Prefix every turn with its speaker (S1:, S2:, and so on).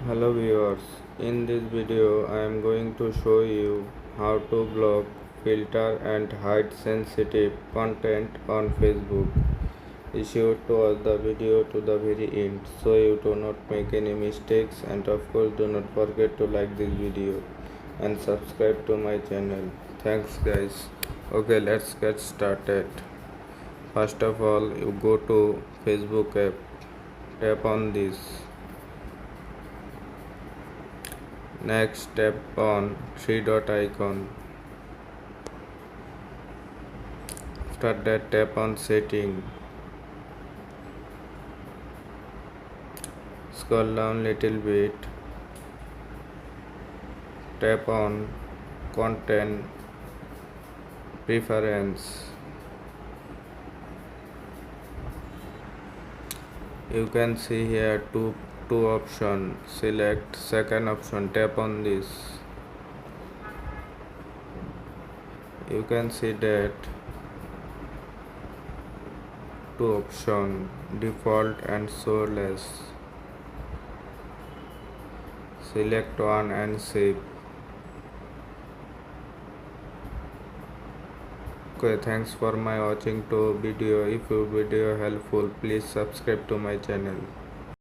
S1: Hello viewers, in this video I am going to show you how to block, filter and hide sensitive content on Facebook. Be sure to watch the video to the very end so you do not make any mistakes, and of course do not forget to like this video and subscribe to my channel. Thanks guys. Okay, let's get started. First of all, you go to Facebook app, tap on this. Next, tap on three dot icon. After that, tap on setting. Scroll down little bit. Tap on content preference. You can see here two options. Select second option. Tap on this. You can see that two option, default and show less. Select one and save. Okay, thanks for my watching to video. If your video helpful, please subscribe to my channel.